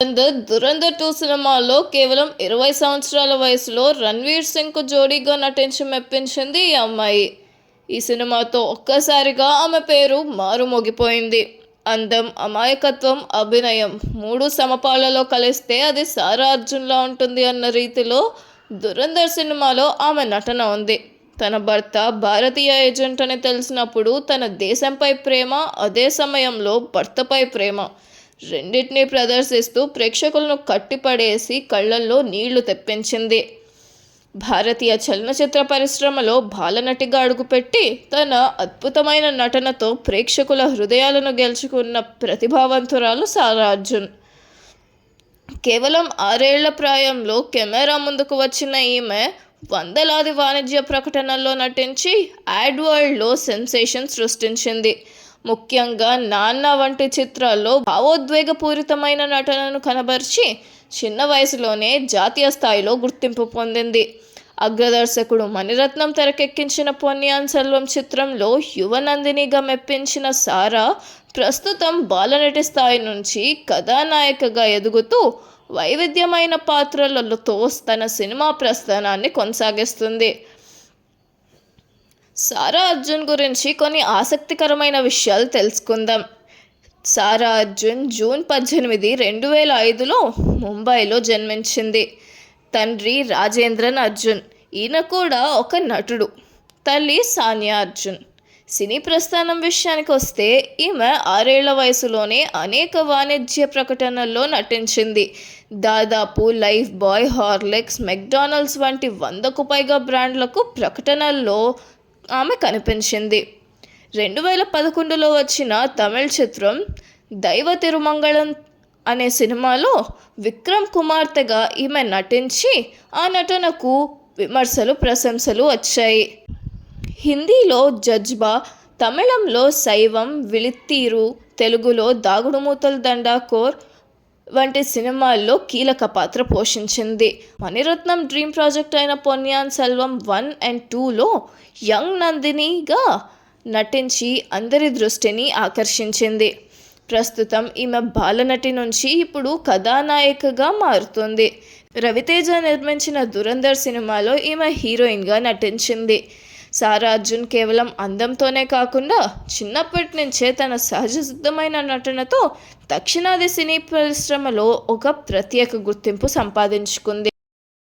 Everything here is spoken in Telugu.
దురంధర్ 2 సినిమాలో కేవలం 20 సంవత్సరాల వయసులో రణ్వీర్ సింగ్కు జోడీగా నటించి మెప్పించింది ఈ అమ్మాయి. ఈ సినిమాతో ఒక్కసారిగా ఆమె పేరు మారుమోగిపోయింది. అందం, అమాయకత్వం, అభినయం మూడు సమపాళ్లలో కలిస్తే అది సారా అర్జున్లా ఉంటుంది అన్న రీతిలో దురంధర్ సినిమాలో ఆమె నటన ఉంది. తన భర్త భారతీయ ఏజెంట్ అని తెలిసినప్పుడు తన దేశంపై ప్రేమ, అదే సమయంలో భర్తపై ప్రేమ రెండింటినీ ప్రదర్శిస్తూ ప్రేక్షకులను కట్టిపడేసి కళ్ళల్లో నీళ్లు తెప్పించింది. భారతీయ చలనచిత్ర పరిశ్రమలో బాలనటిగా అడుగుపెట్టి తన అద్భుతమైన నటనతో ప్రేక్షకుల హృదయాలను గెలుచుకున్న ప్రతిభావంతురాలు సారా అర్జున్. కేవలం 6 ఏళ్ల ప్రాయంలో కెమెరా ముందుకు వచ్చిన ఈమె వందలాది వాణిజ్య ప్రకటనల్లో నటించి యాడ్ వరల్డ్లో సెన్సేషన్ సృష్టించింది. ముఖ్యంగా నాన్న వంటి చిత్రాల్లో భావోద్వేగపూరితమైన నటనను కనబరిచి చిన్న వయసులోనే జాతీయ స్థాయిలో గుర్తింపు పొందింది. అగ్రదర్శకుడు మణిరత్నం తెరకెక్కించిన పొన్నియిన్ సెల్వం చిత్రంలో యువ నందినిగా మెప్పించిన సారా ప్రస్తుతం బాలనటి స్థాయి నుంచి కథానాయికగా ఎదుగుతూ వైవిధ్యమైన పాత్రలతో తన సినిమా ప్రస్థానాన్ని కొనసాగిస్తుంది. సారా అర్జున్ గురించి కొన్ని ఆసక్తికరమైన విషయాలు తెలుసుకుందాం. సారా అర్జున్ జూన్ 18, 2005లో ముంబైలో జన్మించింది. తండ్రి రాజేంద్రన్ అర్జున్, ఈయన కూడా ఒక నటుడు. తల్లి సానియా అర్జున్. సినీ ప్రస్థానం విషయానికి వస్తే ఈమె 6 ఏళ్ల వయసులోనే అనేక వాణిజ్య ప్రకటనల్లో నటించింది. దాదాపు లైఫ్ బాయ్, హార్లిక్స్, మెక్డానల్డ్స్ వంటి 100కు పైగా బ్రాండ్లకు ప్రకటనల్లో ఆమె కనిపించింది. 2011లో వచ్చిన తమిళ చిత్రం దైవ తిరుమంగళం అనే సినిమాలో విక్రమ్ కుమార్తెగా ఈమె నటించి ఆ నటనకు విమర్శలు, ప్రశంసలు వచ్చాయి. హిందీలో జజ్బా, తమిళంలో శైవం, విళిత్తీరు, తెలుగులో దాగుడుమూతల దండాకోర్ వంటి సినిమాల్లో కీలక పాత్ర పోషించింది. మణిరత్నం డ్రీమ్ ప్రాజెక్ట్ అయిన పొన్నియిన్ సెల్వం 1 and 2లో యంగ్ నందినిగా నటించి అందరి దృష్టిని ఆకర్షించింది. ప్రస్తుతం ఈమె బాలనటి నుంచి ఇప్పుడు కథానాయికగా మారుతుంది. రవితేజ నిర్మించిన దురంధర్ సినిమాలో ఈమె హీరోయిన్గా నటించింది. సారా అర్జున్ కేవలం అందంతోనే కాకుండా చిన్నప్పటి నుంచే తన సహజ సిద్ధమైన నటనతో దక్షిణాది సినీ పరిశ్రమలో ఒక ప్రత్యేక గుర్తింపు సంపాదించుకుంది.